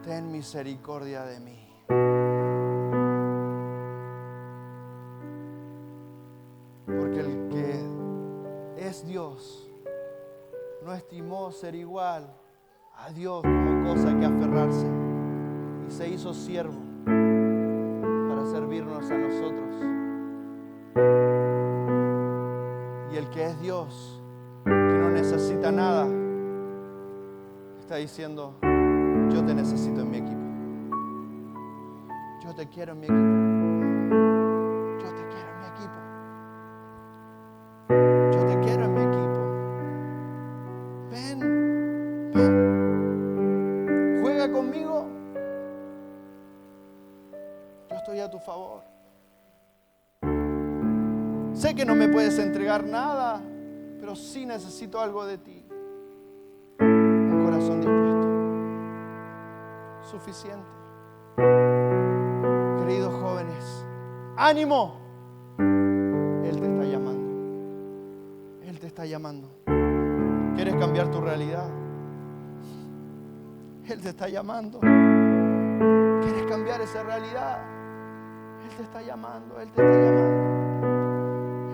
Ten misericordia de mí. Porque el que es Dios no estimó ser igual a Dios como cosa que aferrarse y se hizo siervo para servirnos a nosotros. Y el que es Dios, que no necesita nada, está diciendo: yo te necesito en mi equipo. Yo te quiero en mi equipo. Yo te quiero en mi equipo. Yo te quiero en mi equipo. Ven, ven. Juega conmigo. Yo estoy a tu favor. Sé que no me puedes entregar nada, pero sí necesito algo de ti. Un corazón dispuesto. Suficiente. Queridos jóvenes, ánimo. Él te está llamando. Él te está llamando. ¿Quieres cambiar tu realidad? Él te está llamando. ¿Quieres cambiar esa realidad? Él te está llamando. Él te está llamando.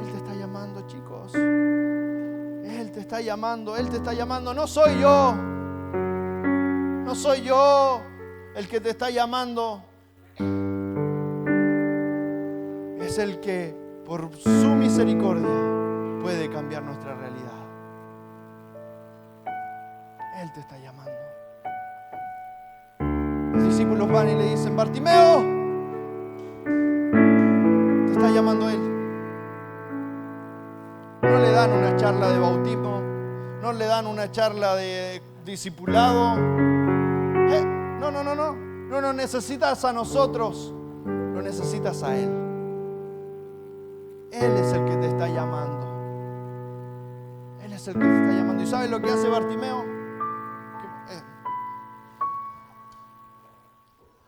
Él te está llamando, chicos. Él te está llamando, Él te está llamando. No soy yo. No soy yo el que te está llamando. Es el que por su misericordia puede cambiar nuestra realidad. Él te está llamando. Los discípulos van y le dicen: Bartimeo, te está llamando Él. No le dan una charla de bautismo, no le dan una charla de discipulado. No nos necesitas a nosotros, lo necesitas a Él. Él es el que te está llamando. Él es el que te está llamando. ¿Y sabes lo que hace Bartimeo?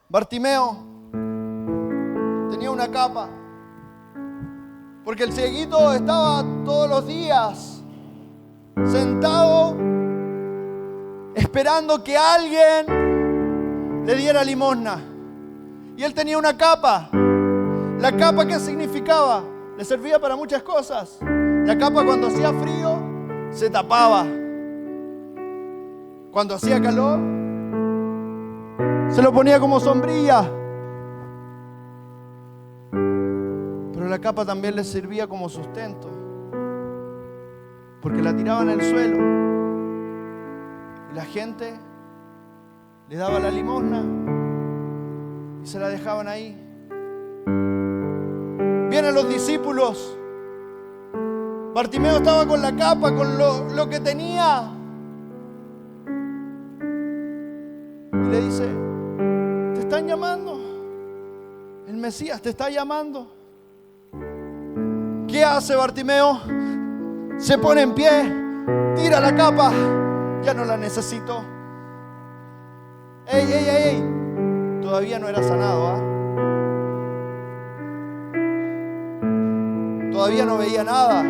Bartimeo tenía una capa. Porque el cieguito estaba todos los días sentado esperando que alguien le diera limosna. Y él tenía una capa. La capa, ¿qué significaba? Le servía para muchas cosas. La capa, cuando hacía frío, se tapaba. Cuando hacía calor, se lo ponía como sombrilla. Pero la capa también les servía como sustento, porque la tiraban al suelo y la gente le daba la limosna y se la dejaban ahí. Vienen los discípulos. Bartimeo estaba con la capa, con lo que tenía, y le dice: te están llamando, el Mesías te está llamando. ¿Qué hace Bartimeo? Se pone en pie, tira la capa, ya no la necesito. ¡Ey, ey, ey, ey! Todavía no era sanado, ¿ah? Todavía no veía nada.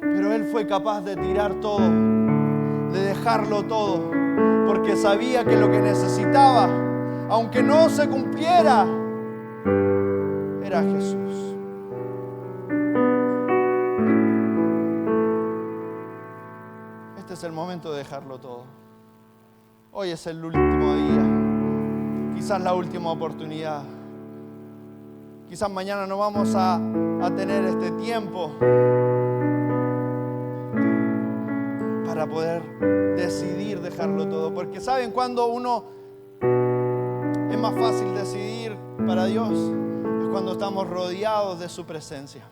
Pero él fue capaz de tirar todo, de dejarlo todo, porque sabía que lo que necesitaba, aunque no se cumpliera, era Jesús. Este es el momento de dejarlo todo. Hoy es el último día, quizás la última oportunidad. Quizás mañana no vamos a tener este tiempo para poder decidir dejarlo todo. Porque ¿saben cuándo uno es más fácil decidir para Dios? Es cuando estamos rodeados de su presencia.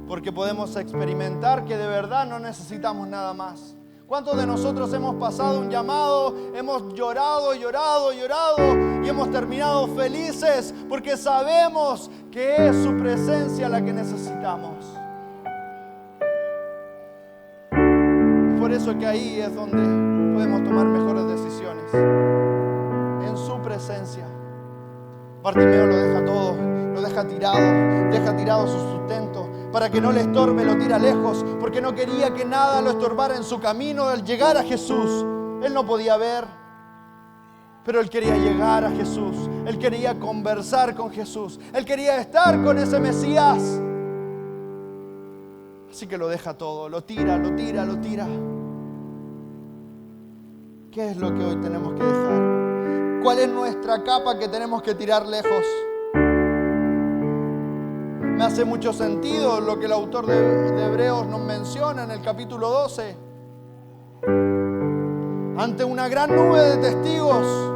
Porque podemos experimentar que de verdad no necesitamos nada más. ¿Cuántos de nosotros hemos pasado un llamado, hemos llorado, llorado, llorado y hemos terminado felices porque sabemos que es su presencia la que necesitamos? Por eso que ahí es donde podemos tomar mejores decisiones, en su presencia. Bartimeo lo deja todo, lo deja tirado su sustento, para que no le estorbe, lo tira lejos, porque no quería que nada lo estorbara en su camino al llegar a Jesús. Él no podía ver, pero él quería llegar a Jesús, él quería conversar con Jesús, él quería estar con ese Mesías. Así que lo deja todo, lo tira. ¿Qué es lo que hoy tenemos que dejar? ¿Cuál es nuestra capa que tenemos que tirar lejos? Me hace mucho sentido lo que el autor de Hebreos nos menciona en el capítulo 12. Ante una gran nube de testigos,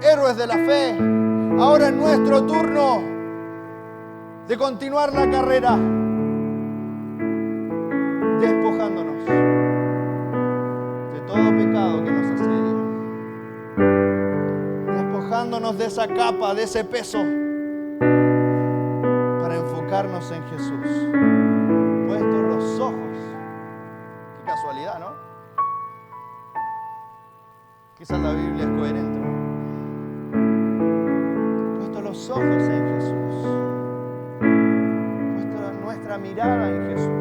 héroes de la fe, ahora es nuestro turno de continuar la carrera, despojándonos de todo pecado que nos asedia, despojándonos de esa capa, de ese peso, para enfocarnos en Jesús, puestos los ojos. Qué casualidad, ¿no? Quizás la Biblia es coherente, ¿no? Puestos los ojos en Jesús, puesta nuestra mirada en Jesús.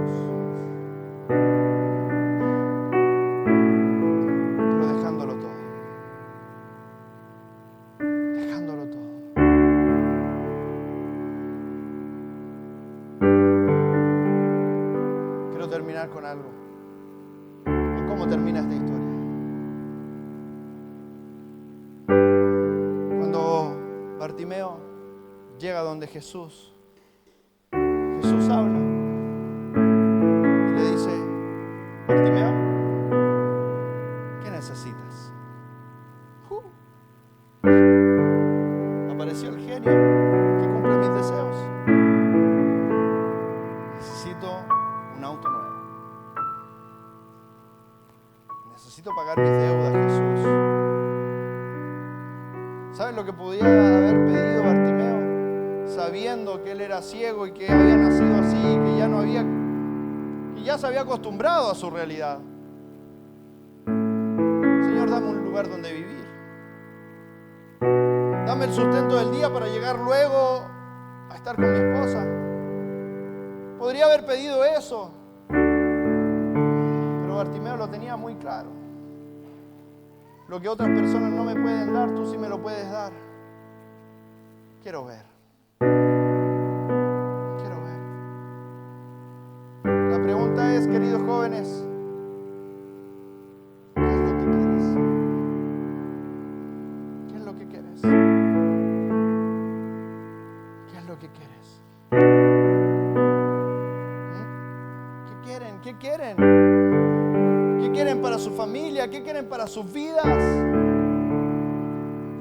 Con algo. ¿Y cómo termina esta historia? Cuando Bartimeo llega donde Jesús habla y le dice: Bartimeo, ¿qué necesitas? Apareció el genio que cumple mis deseos. Necesito un auto nuevo. Necesito pagar mis deudas, Jesús. ¿Sabes lo que podía haber pedido Bartimeo? Sabiendo que él era ciego y que había nacido así, que ya se había acostumbrado a su realidad. Señor, dame un lugar donde vivir. Dame el sustento del día para llegar luego a estar con mi esposa. Podría haber pedido eso. Bartimeo lo tenía muy claro. Lo que otras personas no me pueden dar, tú sí me lo puedes dar. Quiero ver. La pregunta es, queridos jóvenes, ¿qué es lo que quieres? ¿Qué es lo que quieres? ¿Qué es lo que quieres? ¿Qué quieren? ¿Qué quieren? ¿Qué quieren para su familia? ¿Qué quieren para sus vidas?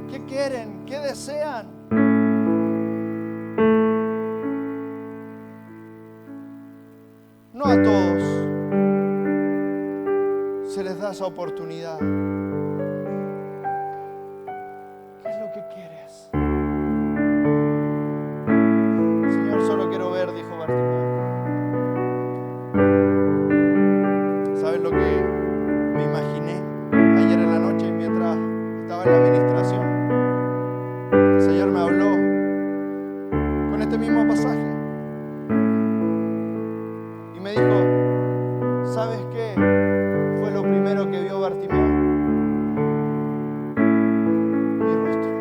¿Qué quieren? ¿Qué desean? No a todos se les da esa oportunidad. ¿Qué es lo que quieres? Señor, solo quiero ver, dijo Bartimeo. ¿Sabes lo que me imaginé en la administración. El Señor me habló con este mismo pasaje y me dijo, ¿sabes qué fue lo primero que vio Bartimeo? Mi rostro.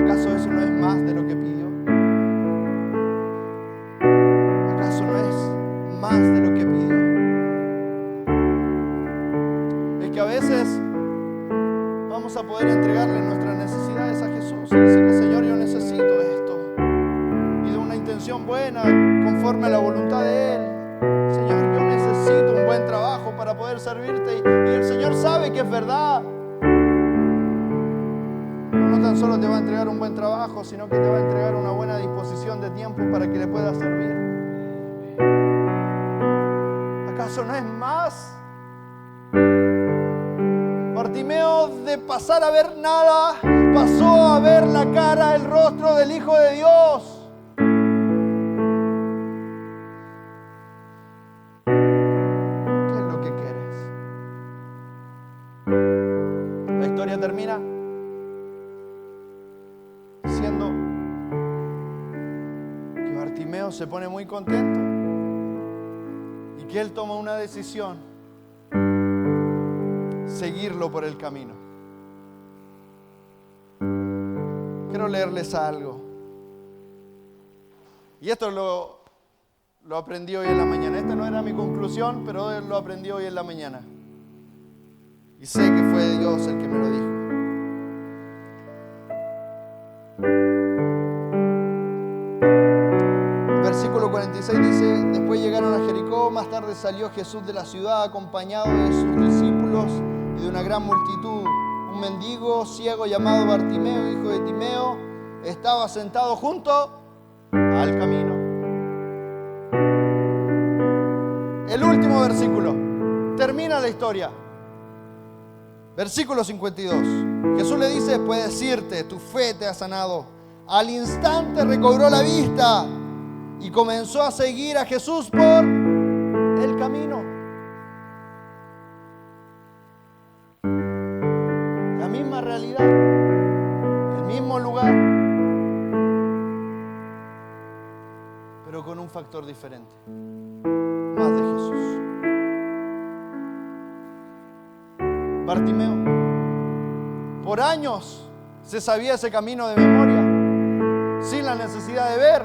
¿Acaso eso no es más de lo que pidió? ¿Acaso no es más de lo que pidió? Es que a veces vamos a poder entregarle nuestras necesidades a Jesús y decirle, Señor, yo necesito esto. Y de una intención buena, conforme a la voluntad de Él. Señor, yo necesito un buen trabajo para poder servirte. Y el Señor sabe que es verdad. Pero no tan solo te va a entregar un buen trabajo, sino que te va a entregar una buena disposición de tiempo para que le puedas servir. ¿Acaso no es más? Bartimeo, de pasar a ver nada, pasó a ver la cara, el rostro del Hijo de Dios. ¿Qué es lo que quieres? La historia termina diciendo que Bartimeo se pone muy contento y que él toma una decisión: seguirlo por el camino. Quiero leerles algo. Y esto lo aprendí hoy en la mañana. Esta no era mi conclusión, pero lo aprendí hoy en la mañana. Y sé que fue Dios el que me lo dijo. Versículo 46 dice: después llegaron a Jericó, más tarde salió Jesús de la ciudad acompañado de sus discípulos y de una gran multitud. Un mendigo ciego llamado Bartimeo, hijo de Timeo, estaba sentado junto al camino. El último versículo termina la historia. Versículo 52. Jesús le dice: puedes irte, tu fe te ha sanado. Al instante recobró la vista y comenzó a seguir a Jesús por el camino. La misma realidad, el mismo lugar, pero con un factor diferente: más de Jesús. Bartimeo, por años se sabía ese camino de memoria, sin la necesidad de ver,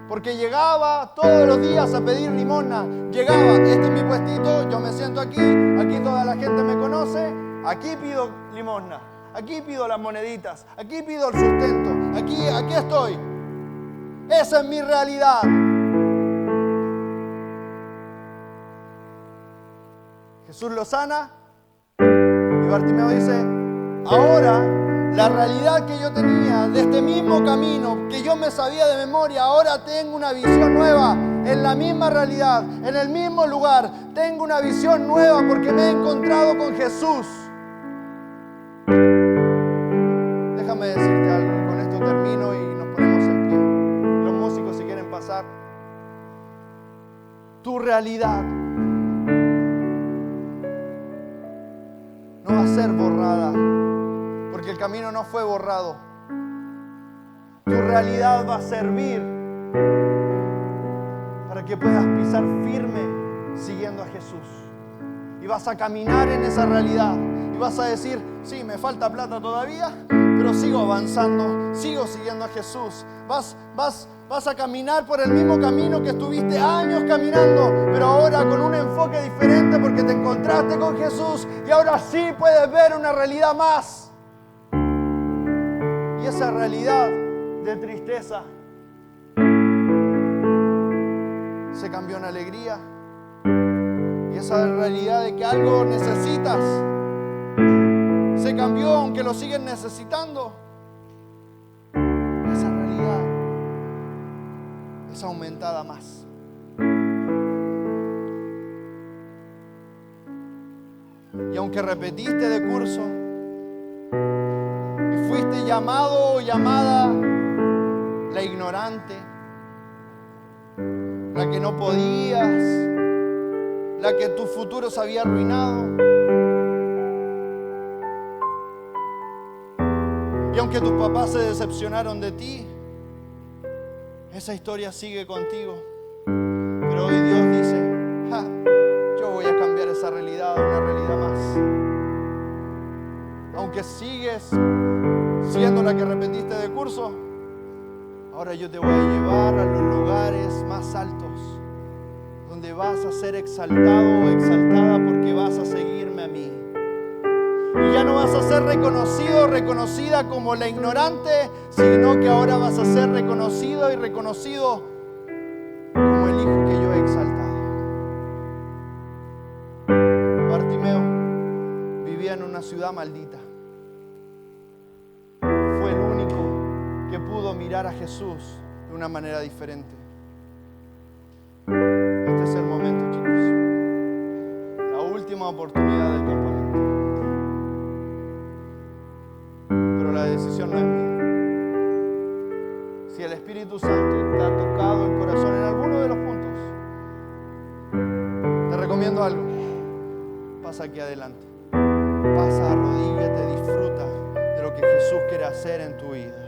porque llegaba todos los días a pedir limosna. Llegaba: este es mi puestito, yo me siento aquí, aquí toda la gente me conoce, aquí pido limosna, aquí pido las moneditas, aquí pido el sustento, aquí estoy. Esa es mi realidad. Jesús lo sana y Bartimeo dice: ahora la realidad que yo tenía de este mismo camino, que yo me sabía de memoria, ahora tengo una visión nueva. En la misma realidad, en el mismo lugar, tengo una visión nueva porque me he encontrado con Jesús. Déjame decirte algo, y con esto termino y nos ponemos en pie. Los músicos, si quieren pasar. Tu realidad no va a ser borrada, porque el camino no fue borrado. Tu realidad va a servir para que puedas pisar firme siguiendo a Jesús. Y vas a caminar en esa realidad. Y vas a decir: sí, me falta plata todavía, pero sigo avanzando, sigo siguiendo a Jesús. Vas a caminar por el mismo camino que estuviste años caminando, pero ahora con un enfoque diferente porque te encontraste con Jesús y ahora sí puedes ver una realidad más. Y esa realidad de tristeza se cambió en alegría. Y esa realidad de que algo necesitas se cambió, aunque lo siguen necesitando. Esa realidad es aumentada más. Y aunque repetiste de curso y fuiste llamado o llamada la ignorante, la que no podías, la sentía que tu futuro se había arruinado. Y aunque tus papás se decepcionaron de ti, esa historia sigue contigo. Pero hoy Dios dice, yo voy a cambiar esa realidad a una realidad más. Aunque sigues siendo la que repetiste de curso, ahora yo te voy a llevar a los lugares más altos, donde vas a ser exaltado o exaltada porque vas a seguirme a mí. Y ya no vas a ser reconocido o reconocida como la ignorante, sino que ahora vas a ser reconocido y reconocido como el hijo que yo he exaltado. Bartimeo vivía en una ciudad maldita. Fue el único que pudo mirar a Jesús de una manera diferente. Este es el momento, chicos. La última oportunidad del campamento. Pero la decisión no es mía. Si el Espíritu Santo te ha tocado el corazón en alguno de los puntos, te recomiendo algo. Pasa aquí adelante. Pasa, arrodíllate, disfruta de lo que Jesús quiere hacer en tu vida.